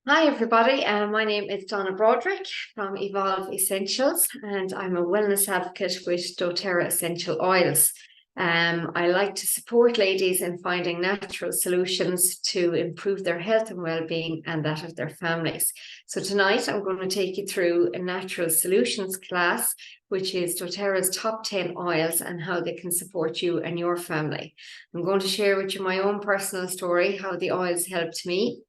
Hi, everybody. My name is Donna Broderick from Evolve Essentials, and I'm a wellness advocate with doTERRA Essential Oils. I like to support ladies in finding natural solutions to improve their health and well-being and that of their families. So tonight I'm going to take you through a natural solutions class, which is doTERRA's top 10 oils and how they can support you and your family. I'm going to share with you my own personal story, how the oils helped me,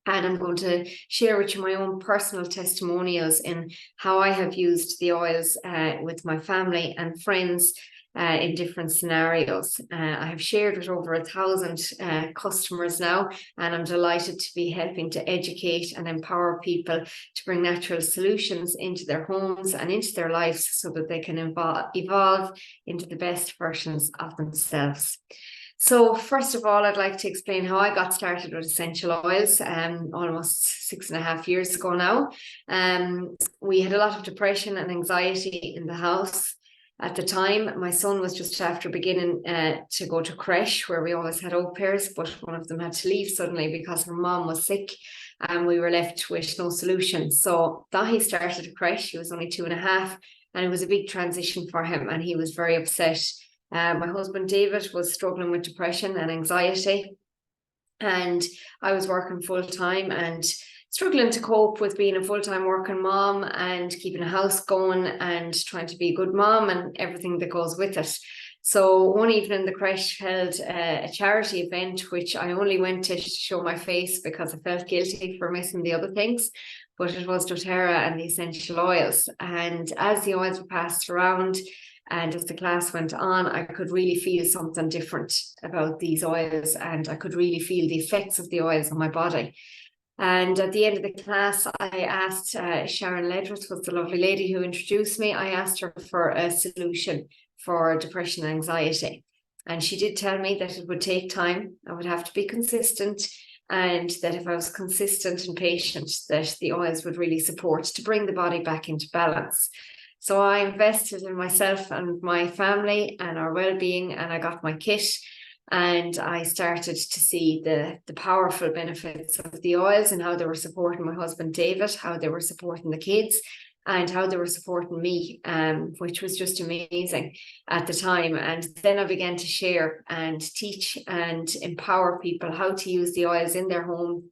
and I'm going to share with you my own personal testimonials in how I have used the oils with my family and friends in different scenarios. I have shared with over 1,000 customers now, and I'm delighted to be helping to educate and empower people to bring natural solutions into their homes and into their lives so that they can evolve into the best versions of themselves. So first of all, I'd like to explain how I got started with essential oils almost 6.5 years ago now. We had a lot of depression and anxiety in the house. At the time, my son was just after beginning to go to creche, where we always had au pairs, but one of them had to leave suddenly because her mom was sick, and we were left with no solution. So that he started a creche. He was only 2.5, and it was a big transition for him, and he was very upset. My husband David was struggling with depression and anxiety, and I was working full time and struggling to cope with being a full-time working mom and keeping a house going and trying to be a good mom and everything that goes with it. So one evening the creche held a charity event, which I only went to show my face because I felt guilty for missing the other things. But it was doTERRA and the essential oils. And as the oils were passed around, and as the class went on, I could really feel something different about these oils, and I could really feel the effects of the oils on my body. And at the end of the class, I asked Sharon Ledrith, was the lovely lady who introduced me. I asked her for a solution for depression and anxiety. And she did tell me that it would take time. I would have to be consistent, and that if I was consistent and patient, that the oils would really support to bring the body back into balance. So I invested in myself and my family and our well-being, and I got my kit, and I started to see the powerful benefits of the oils and how they were supporting my husband David, how they were supporting the kids, and how they were supporting me, which was just amazing at the time. And then I began to share and teach and empower people how to use the oils in their home,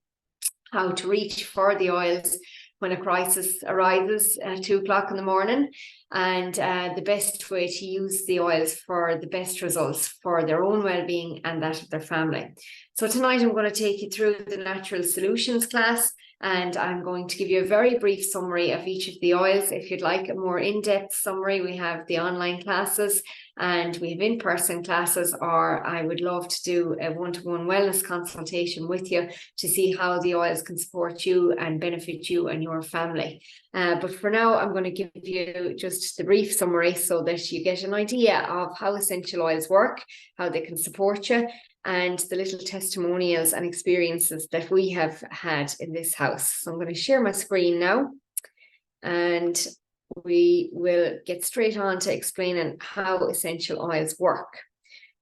how to reach for the oils when a crisis arises at 2 o'clock in the morning, and the best way to use the oils for the best results for their own well-being and that of their family. So tonight I'm going to take you through the natural solutions class, and I'm going to give you a very brief summary of each of the oils. If you'd like a more in-depth summary, we have the online classes and we have in-person classes, or I would love to do a one-to-one wellness consultation with you to see how the oils can support you and benefit you and your family. But for now, I'm going to give you just the brief summary so that you get an idea of how essential oils work, how they can support you, and the little testimonials and experiences that we have had in this house. So I'm going to share my screen now, and we will get straight on to explaining how essential oils work.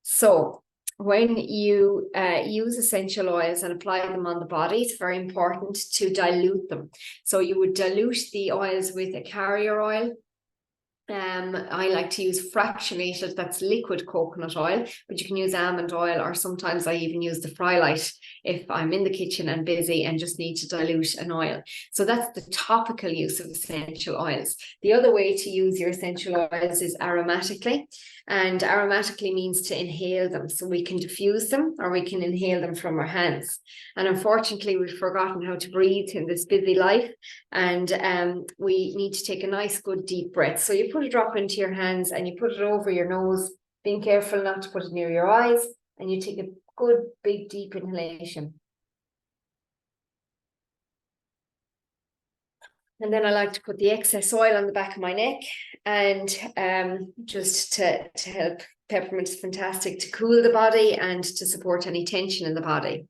So when you use essential oils and apply them on the body, it's very important to dilute them. So you would dilute the oils with a carrier oil. I like to use fractionated, that's liquid coconut oil, but you can use almond oil, or sometimes I even use the Frylight if I'm in the kitchen and busy and just need to dilute an oil. So that's the topical use of essential oils. The other way to use your essential oils is aromatically, and aromatically means to inhale them. So we can diffuse them or we can inhale them from our hands. And unfortunately, we've forgotten how to breathe in this busy life, and we need to take a nice, good, deep breath. So you put a drop into your hands and you put it over your nose, being careful not to put it near your eyes, and you take a good, big, deep inhalation. And then I like to put the excess oil on the back of my neck, and just to help. Peppermint is fantastic to cool the body and to support any tension in the body.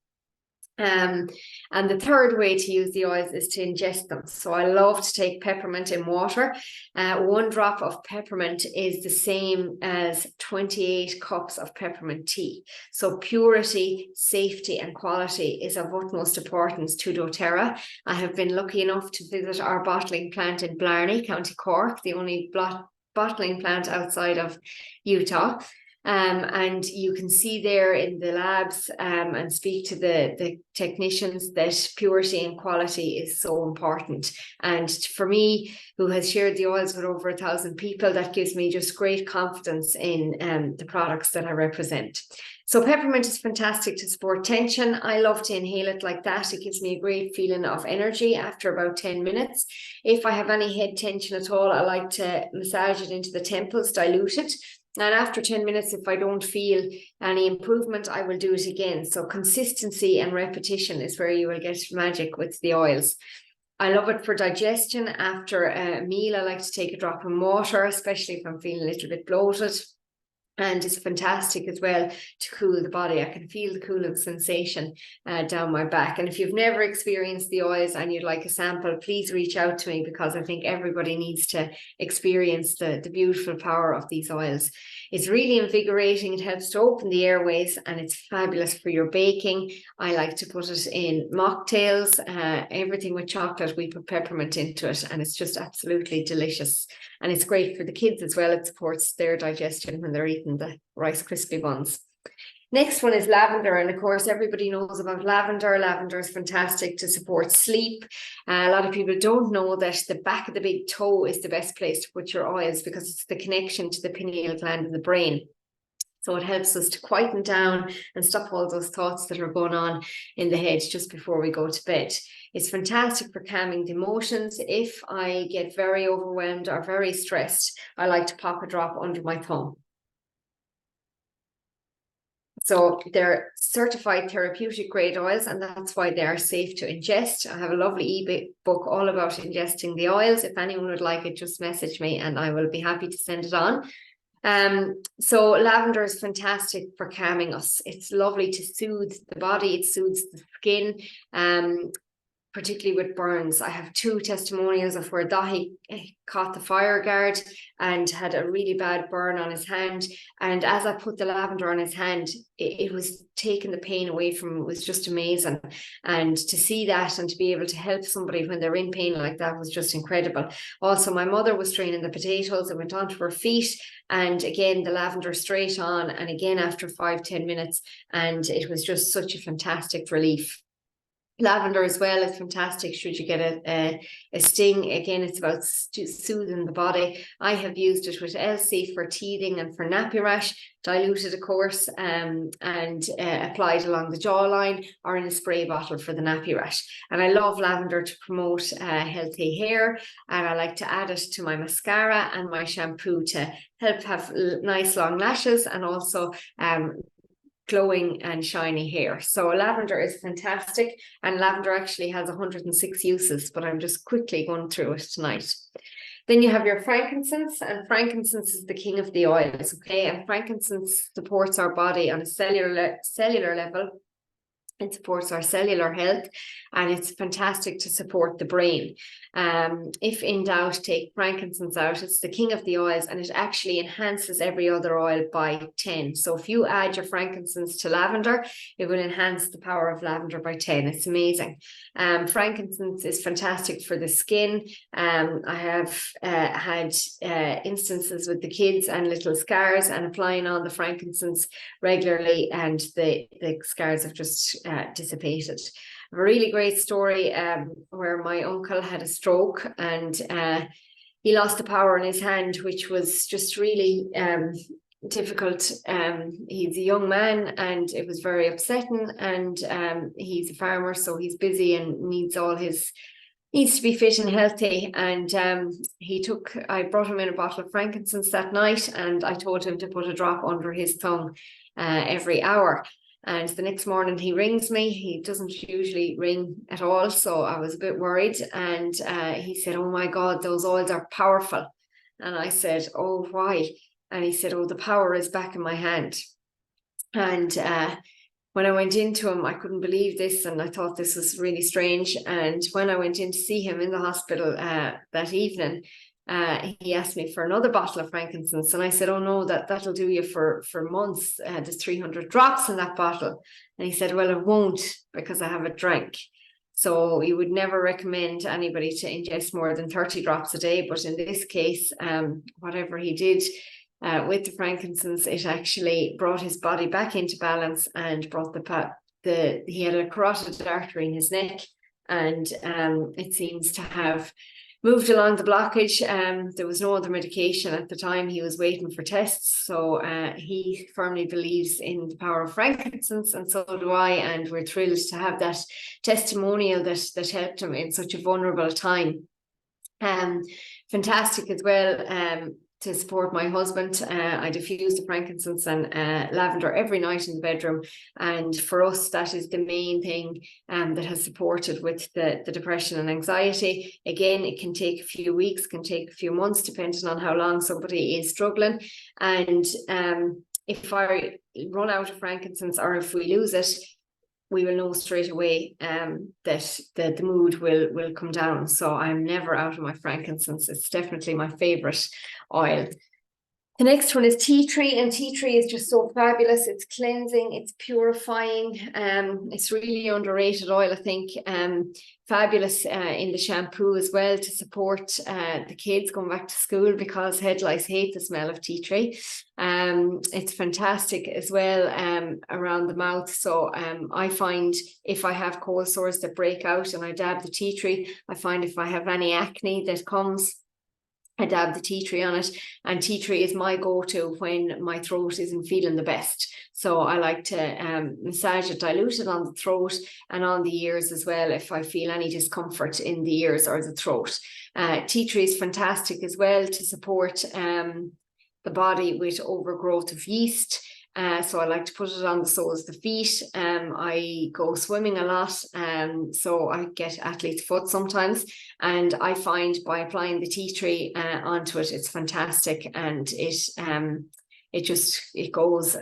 And the third way to use the oils is to ingest them. So I love to take peppermint in water. 1 drop of peppermint is the same as 28 cups of peppermint tea. So purity, safety, and quality is of utmost importance to doTERRA. I have been lucky enough to visit our bottling plant in Blarney, County Cork, the only bottling plant outside of Utah. And you can see there in the labs and speak to the technicians that purity and quality is so important. And for me, who has shared the oils with over 1,000 people, that gives me just great confidence in the products that I represent. So peppermint is fantastic to support tension. I love to inhale it like that. It gives me a great feeling of energy after about 10 minutes. If I have any head tension at all, I like to massage it into the temples, dilute it. And after 10 minutes, if I don't feel any improvement, I will do it again. So consistency and repetition is where you will get magic with the oils. I love it for digestion. After a meal, I like to take a drop in water, especially if I'm feeling a little bit bloated. And it's fantastic as well to cool the body. I can feel the cooling sensation down my back. And if you've never experienced the oils and you'd like a sample, please reach out to me, because I think everybody needs to experience the beautiful power of these oils. It's really invigorating. It helps to open the airways, and it's fabulous for your baking. I like to put it in mocktails, everything with chocolate. We put peppermint into it, and it's just absolutely delicious. And it's great for the kids as well. It supports their digestion when they're eating the Rice Krispie buns. Next one is lavender, and of course everybody knows about lavender. Lavender is fantastic to support sleep. A lot of people don't know that the back of the big toe is the best place to put your oils, because it's the connection to the pineal gland in the brain. So it helps us to quieten down and stop all those thoughts that are going on in the head just before we go to bed. It's fantastic for calming the emotions. If I get very overwhelmed or very stressed, I like to pop a drop under my thumb. So they're certified therapeutic grade oils, and that's why they are safe to ingest. I have a lovely ebook all about ingesting the oils. If anyone would like it, just message me and I will be happy to send it on. So lavender is fantastic for calming us. It's lovely to soothe the body. It soothes the skin, particularly with burns. I have 2 testimonials of where Dahi caught the fire guard and had a really bad burn on his hand. And as I put the lavender on his hand, it was taking the pain away from him. It was just amazing. And to see that and to be able to help somebody when they're in pain like that was just incredible. Also, my mother was straining the potatoes. It went onto her feet. And again, the lavender straight on. And again, after 5-10 minutes. And it was just such a fantastic relief. Lavender as well is fantastic should you get a sting. Again, it's about soothing the body. I have used it with Elsie for teething and for nappy rash, diluted of course, and applied along the jawline or in a spray bottle for the nappy rash. And I love lavender to promote healthy hair, and I like to add it to my mascara and my shampoo to help have nice long lashes, and also glowing and shiny hair. So lavender is fantastic, and lavender actually has 106 uses, but I'm just quickly going through it tonight. Then you have your frankincense, and frankincense is the king of the oils, okay? And frankincense supports our body on a cellular level. It supports our cellular health, and it's fantastic to support the brain. If in doubt, take frankincense out. It's the king of the oils, and it actually enhances every other oil by 10. So if you add your frankincense to lavender, it will enhance the power of lavender by 10. It's amazing. Frankincense is fantastic for the skin. I have had instances with the kids and little scars, and applying on the frankincense regularly, and the scars have just dissipated. A really great story where my uncle had a stroke, and he lost the power in his hand, which was just really difficult. He's a young man, and it was very upsetting, and he's a farmer, so he's busy and needs to be fit and healthy. And I brought him in a bottle of frankincense that night, and I told him to put a drop under his tongue every hour. And the next morning he rings me. He doesn't usually ring at all, so I was a bit worried. And he said, "Oh my God, those oils are powerful." And I said, "Oh, why?" And he said, "Oh, the power is back in my hand." And when I went into him, I couldn't believe this, and I thought this was really strange. And when I went in to see him in the hospital that evening, he asked me for another bottle of frankincense, and I said, "Oh no, that'll do you for months. There's 300 drops in that bottle." And he said, "Well, it won't, because I haven't drank." So you would never recommend anybody to ingest more than 30 drops a day. But in this case, whatever he did with the frankincense, it actually brought his body back into balance and brought he had a carotid artery in his neck, and it seems to have moved along the blockage. There was no other medication at the time. He was waiting for tests. So he firmly believes in the power of frankincense, and so do I. And we're thrilled to have that testimonial that helped him in such a vulnerable time. Fantastic as well. To support my husband, I diffuse the frankincense and lavender every night in the bedroom, and for us that is the main thing that has supported with the depression and anxiety. Again, it can take a few weeks, can take a few months, depending on how long somebody is struggling. And if I run out of frankincense, or if we lose it, we will know straight away that the mood will come down. So I'm never out of my frankincense. It's definitely my favorite oil. The next one is tea tree, and tea tree is just so fabulous. It's cleansing, it's purifying. It's really underrated oil, I think. Fabulous in the shampoo as well, to support the kids going back to school, because head lice hate the smell of tea tree. It's fantastic as well around the mouth. So I find if I have cold sores that break out and I dab the tea tree, I find if I have any acne that comes, I dab the tea tree on it, and tea tree is my go-to when my throat isn't feeling the best. So I like to massage it, dilute it on the throat and on the ears as well, if I feel any discomfort in the ears or the throat. Tea tree is fantastic as well to support the body with overgrowth of yeast. So I like to put it on the soles of the feet. I go swimming a lot, so I get athlete's foot sometimes, and I find by applying the tea tree onto it, it's fantastic, and it goes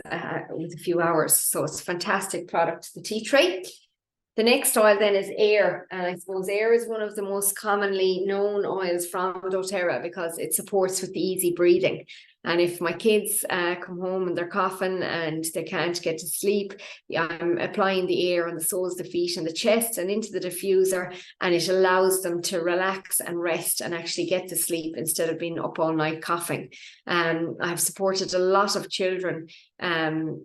with a few hours. So it's a fantastic product, the tea tree. The next oil then is air, and I suppose air is one of the most commonly known oils from doTERRA because it supports with the easy breathing. And if my kids come home and they're coughing and they can't get to sleep, I'm applying the air on the soles of the feet and the chest and into the diffuser, and it allows them to relax and rest and actually get to sleep instead of being up all night coughing. I've supported a lot of children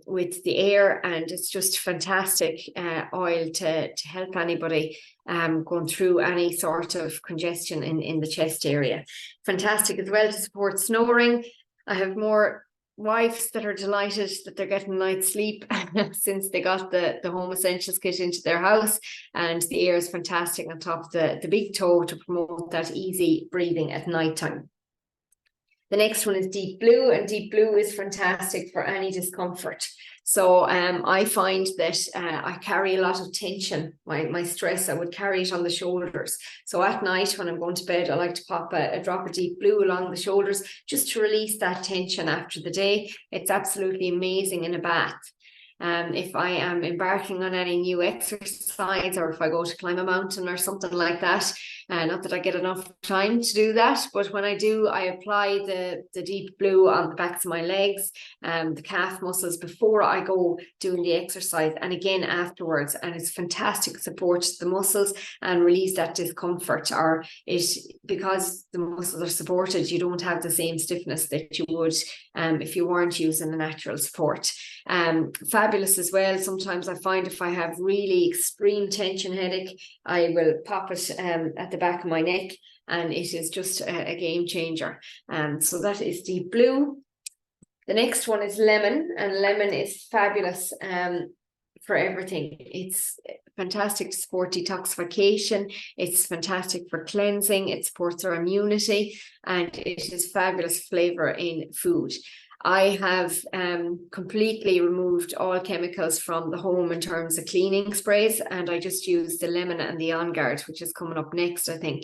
with the air, and it's just fantastic oil to help anybody going through any sort of congestion in the chest area. Fantastic as well to support snoring. I have more wives that are delighted that they're getting night's sleep since they got the Home Essentials kit into their house, and the air is fantastic on top of the big toe to promote that easy breathing at night time. The next one is deep blue, and deep blue is fantastic for any discomfort. So I find that I carry a lot of tension, my stress, I would carry it on the shoulders. So at night when I'm going to bed, I like to pop a drop of deep blue along the shoulders just to release that tension after the day. It's absolutely amazing in a bath. If I am embarking on any new exercise, or if I go to climb a mountain or something like that, not that I get enough time to do that, but when I do, I apply the deep blue on the backs of my legs, the calf muscles before I go doing the exercise, and again afterwards, and it's fantastic, supports the muscles and release that discomfort, or because the muscles are supported, you don't have the same stiffness that you would if you weren't using a natural support. Fabulous as well. Sometimes I find if I have really extreme tension headache, I will pop it at the back of my neck, and it is just a game changer. So that is deep blue. The next one is lemon, and lemon is fabulous for everything. It's fantastic to support detoxification. It's fantastic for cleansing. It supports our immunity, and it is fabulous flavor in food. I have completely removed all chemicals from the home in terms of cleaning sprays, and I just use the lemon and the On Guard, which is coming up next, I think.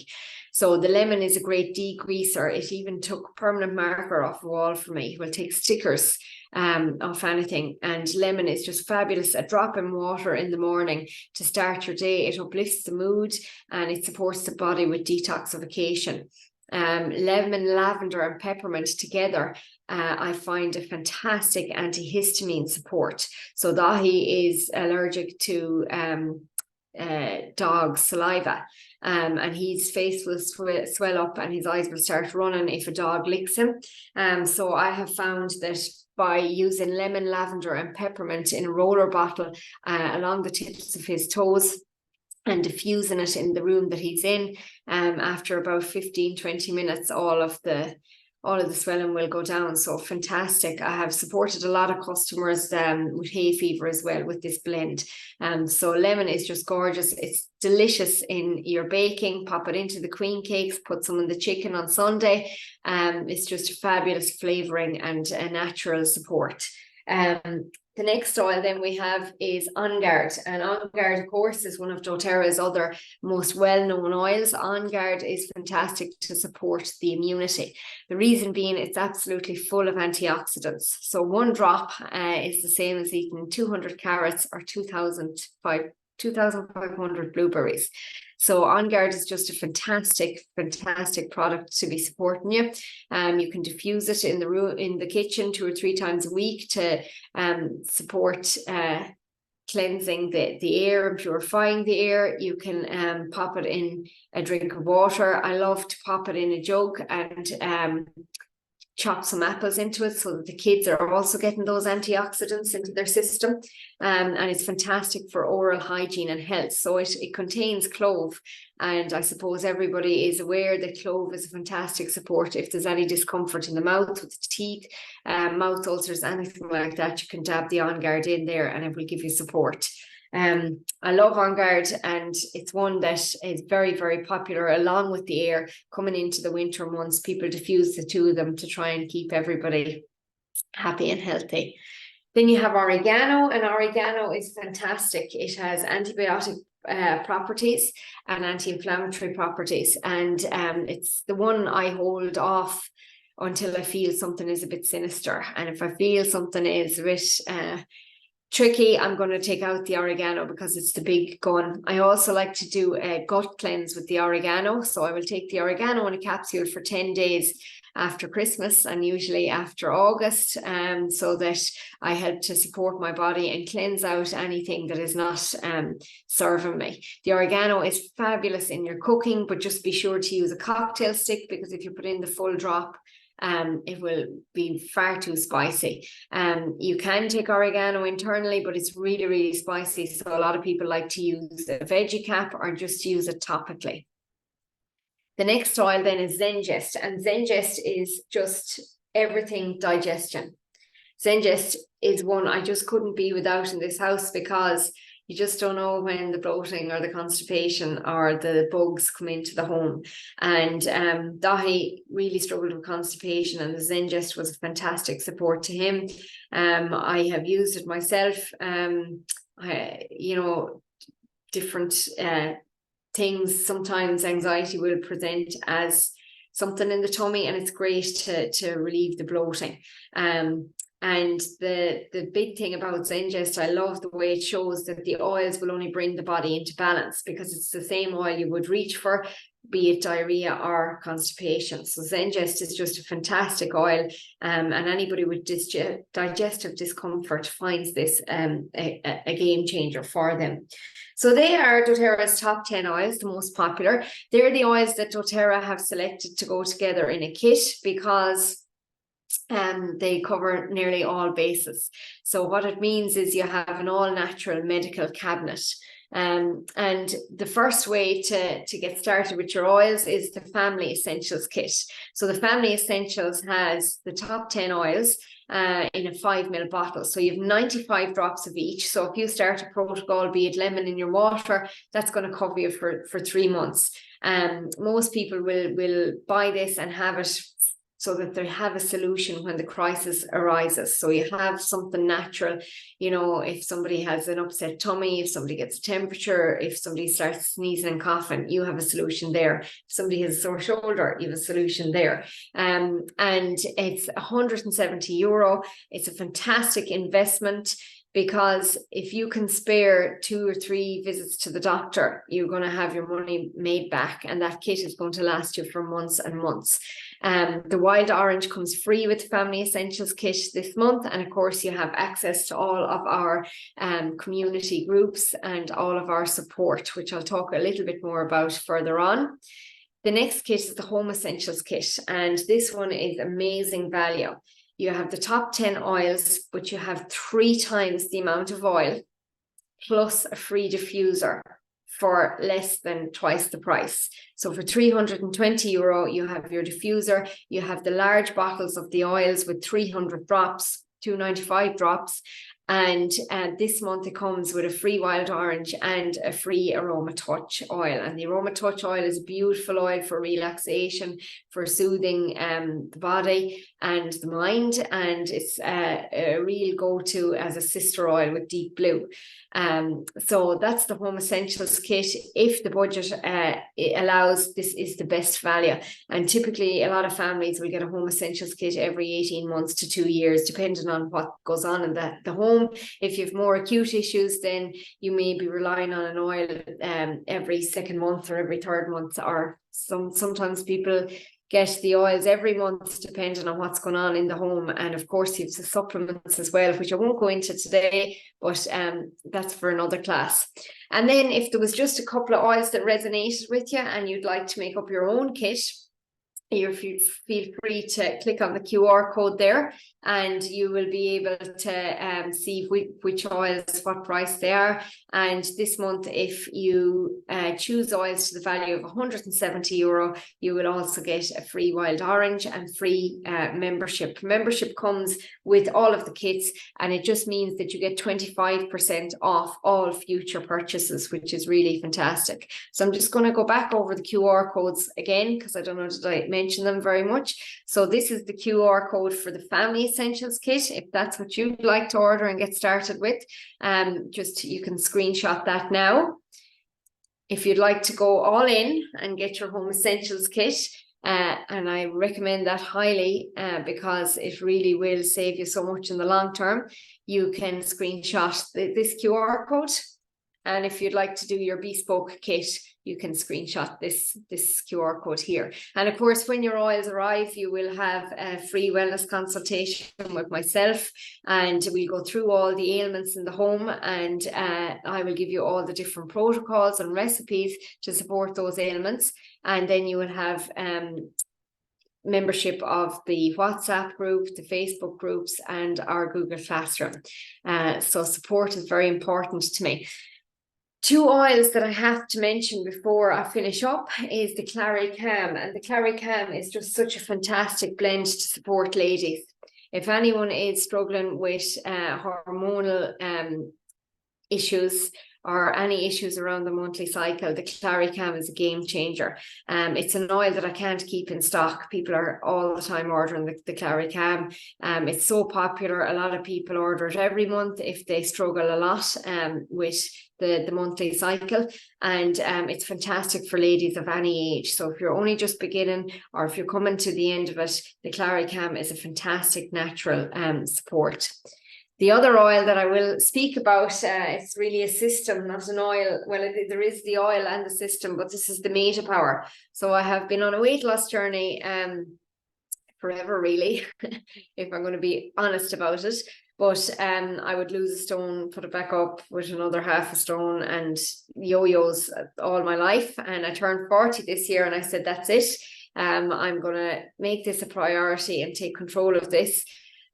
So the lemon is a great degreaser. It even took permanent marker off the wall for me. It will take stickers of anything. And lemon is just fabulous. A drop in water in the morning to start your day. It uplifts the mood and it supports the body with detoxification. Lemon, lavender and peppermint together, I find a fantastic antihistamine support. So Dahi is allergic to dog saliva, and his face will swell up and his eyes will start running if a dog licks him. So I have found that by using lemon, lavender and peppermint in a roller bottle along the tips of his toes and diffusing it in the room that he's in, after about 15-20 minutes, all of the swelling will go down. So fantastic. I have supported a lot of customers with hay fever as well with this blend. So lemon is just gorgeous. It's delicious in your baking. Pop it into the queen cakes, put some in the chicken on Sunday. It's just a fabulous flavoring and a natural support. The next oil then we have is On Guard, and On Guard, of course, is one of doTERRA's other most well-known oils. On Guard is fantastic to support the immunity. The reason being it's absolutely full of antioxidants. So one drop is the same as eating 200 carrots or 2,500 blueberries. So On Guard is just a fantastic product to be supporting you. You can diffuse it in the kitchen 2 or 3 times a week to support cleansing the air and purifying the air. You can pop it in a drink of water. I love to pop it in a jug and chop some apples into it so that the kids are also getting those antioxidants into their system. And it's fantastic for oral hygiene and health. So it contains clove. And I suppose everybody is aware that clove is a fantastic support. If there's any discomfort in the mouth with the teeth, mouth ulcers, anything like that, you can dab the On Guard in there and it will give you support. I love On Guard, and it's one that is very, very popular along with the air. Coming into the winter months, people diffuse the two of them to try and keep everybody happy and healthy. Then you have oregano, and oregano is fantastic. It has antibiotic properties and anti-inflammatory properties, and it's the one I hold off until I feel something is a bit sinister. And if I feel something is a bit tricky, I'm going to take out the oregano because it's the big gun. I also like to do a gut cleanse with the oregano. So I will take the oregano in a capsule for 10 days after Christmas and usually after August, so that I help to support my body and cleanse out anything that is not serving me. The oregano is fabulous in your cooking, but just be sure to use a cocktail stick, because if you put in the full drop, it will be far too spicy. You can take oregano internally, but it's really, really spicy. So a lot of people like to use a veggie cap or just use it topically. The next oil then is Zengest, and Zengest is just everything digestion. Zengest is one I just couldn't be without in this house, because you just don't know when the bloating or the constipation or the bugs come into the home. And Dahi really struggled with constipation, and the Zengest was a fantastic support to him. I have used it myself. Different things. Sometimes anxiety will present as something in the tummy, and it's great to relieve the bloating. And the big thing about Zengest, I love the way it shows that the oils will only bring the body into balance, because it's the same oil you would reach for, be it diarrhea or constipation. So Zengest is just a fantastic oil, and anybody with digestive discomfort finds this a game changer for them. So they are doTERRA's top 10 oils, the most popular. They're the oils that doTERRA have selected to go together in a kit, because they cover nearly all bases. So what it means is you have an all-natural medical cabinet. And the first way to get started with your oils is the Family Essentials kit. So the Family Essentials has the top 10 oils in a 5 ml bottle. So you have 95 drops of each. So if you start a protocol, be it lemon in your water, that's going to cover you for 3 months. Most people will buy this and have it so that they have a solution when the crisis arises. So you have something natural, you know, if somebody has an upset tummy, if somebody gets a temperature, if somebody starts sneezing and coughing, you have a solution there. If somebody has a sore shoulder, you have a solution there. And it's €170. It's a fantastic investment, because if you can spare 2 or 3 visits to the doctor, you're going to have your money made back, and that kit is going to last you for months and months. The wild orange comes free with the Family Essentials kit this month, and of course you have access to all of our community groups and all of our support, which I'll talk a little bit more about further on. The next kit is the Home Essentials kit, and this one is amazing value. You have the top 10 oils, but you have 3 times the amount of oil, plus a free diffuser for less than twice the price. So for €320, you have your diffuser, you have the large bottles of the oils with 300 drops, 295 drops. And this month it comes with a free wild orange and a free aroma touch oil. And the aroma touch oil is a beautiful oil for relaxation, for soothing the body and the mind. And it's a real go-to as a sister oil with deep blue. So that's the Home Essentials kit. If the budget allows, this is the best value. And typically a lot of families will get a Home Essentials kit every 18 months to 2 years, depending on what goes on in the home. If you have more acute issues, then you may be relying on an oil every second month or every third month, or sometimes people get the oils every month, depending on what's going on in the home. And of course, you have the supplements as well, which I won't go into today, but that's for another class. And then if there was just a couple of oils that resonated with you and you'd like to make up your own kit, you feel free to click on the QR code there, and you will be able to see which oils, what price they are. And this month, if you choose oils to the value of €170, you will also get a free wild orange and free membership. Membership comes with all of the kits, and it just means that you get 25% off all future purchases, which is really fantastic. So I'm just going to go back over the QR codes again, because I don't know, did I mention them very much? So this is the QR code for the Family Essentials kit. If that's what you'd like to order and get started with, just you can screenshot that now. If you'd like to go all in and get your Home Essentials kit, and I recommend that highly because it really will save you so much in the long term, you can screenshot this QR code. And if you'd like to do your bespoke kit, you can screenshot this QR code here. And of course, when your oils arrive, you will have a free wellness consultation with myself, and we'll go through all the ailments in the home, and I will give you all the different protocols and recipes to support those ailments. And then you will have membership of the WhatsApp group, the Facebook groups, and our Google Classroom. So support is very important to me. 2 oils that I have to mention before I finish up is the Clary Calm. And the Clary Calm is just such a fantastic blend to support ladies. If anyone is struggling with hormonal issues or any issues around the monthly cycle, the Clary Calm is a game changer. It's an oil that I can't keep in stock. People are all the time ordering the Clary Calm. It's so popular. A lot of people order it every month if they struggle a lot with the monthly cycle, and it's fantastic for ladies of any age. So if you're only just beginning, or if you're coming to the end of it, the Clary Calm is a fantastic natural support. The other oil that I will speak about, it's really a system, not an oil. Well, there is the oil and the system, but this is the Meta Power. So I have been on a weight loss journey forever, really, if I'm going to be honest about it. But I would lose a stone, put it back up with another half a stone, and yo-yos all my life. And I turned 40 this year, and I said, that's it. I'm going to make this a priority and take control of this.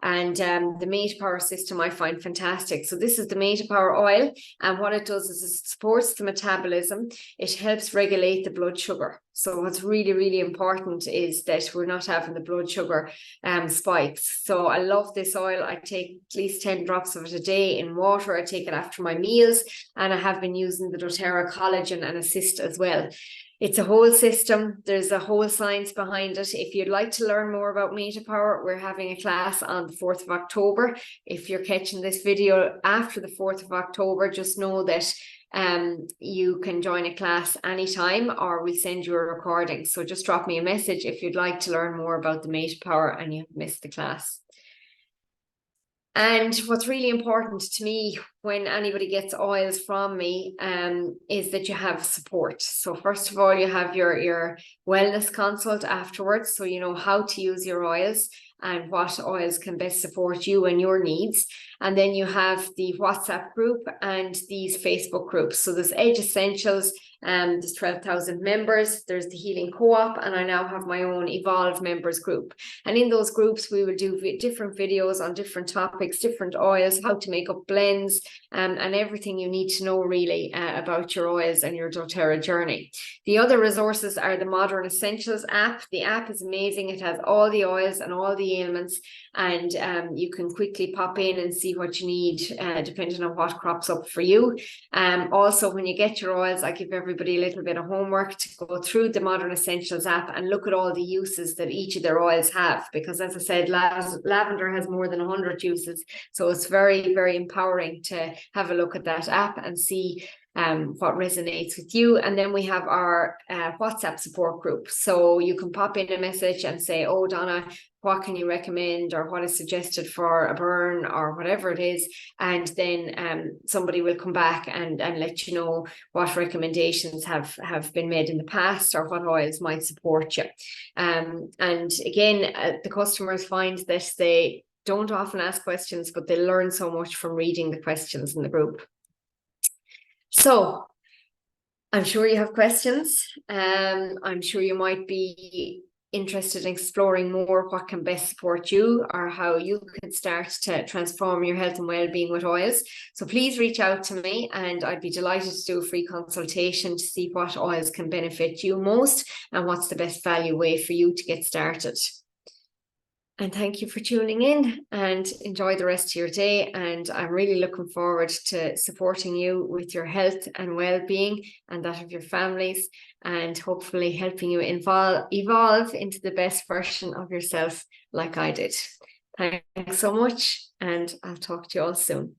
And the Meta Power system I find fantastic. So this is the Meta Power oil, and what it does is it supports the metabolism. It helps regulate the blood sugar. So what's really, really important is that we're not having the blood sugar spikes. So I love this oil. I take at least 10 drops of it a day in water. I take it after my meals, and I have been using the doTERRA collagen and assist as well. It's a whole system. There's a whole science behind it. If you'd like to learn more about Metapower, we're having a class on the 4th of October. If you're catching this video after the 4th of October, just know that you can join a class anytime, or we'll send you a recording. So just drop me a message if you'd like to learn more about the Metapower and you've missed the class. And what's really important to me when anybody gets oils from me is that you have support. So first of all, you have your wellness consult afterwards. So you know how to use your oils and what oils can best support you and your needs. And then you have the WhatsApp group and these Facebook groups. So there's Edge Essentials, there's 12,000 members, there's the Healing Co-op, and I now have my own Evolve members group. And in those groups, we will do different videos on different topics, different oils, how to make up blends, and everything you need to know really about your oils and your doTERRA journey. The other resources are the Modern Essentials app. The app is amazing. It has all the oils and all the ailments, and you can quickly pop in and see what you need depending on what crops up for you. Also, when you get your oils, I give everybody a little bit of homework to go through the Modern Essentials app and look at all the uses that each of their oils have, because as I said, lavender has more than 100 uses, so it's very, very empowering to have a look at that app and see what resonates with you. And then we have our WhatsApp support group, so you can pop in a message and say, oh Donna, what can you recommend, or what is suggested for a burn, or whatever it is, and then somebody will come back and let you know what recommendations have been made in the past, or what oils might support you. And again, the customers find that they don't often ask questions, but they learn so much from reading the questions in the group. So I'm sure you have questions. I'm sure you might be interested in exploring more what can best support you, or how you can start to transform your health and well-being with oils. So please reach out to me, and I'd be delighted to do a free consultation to see what oils can benefit you most and what's the best value way for you to get started. And thank you for tuning in, and enjoy the rest of your day. And I'm really looking forward to supporting you with your health and well-being and that of your families, and hopefully helping you evolve into the best version of yourself like I did. Thanks so much, and I'll talk to you all soon.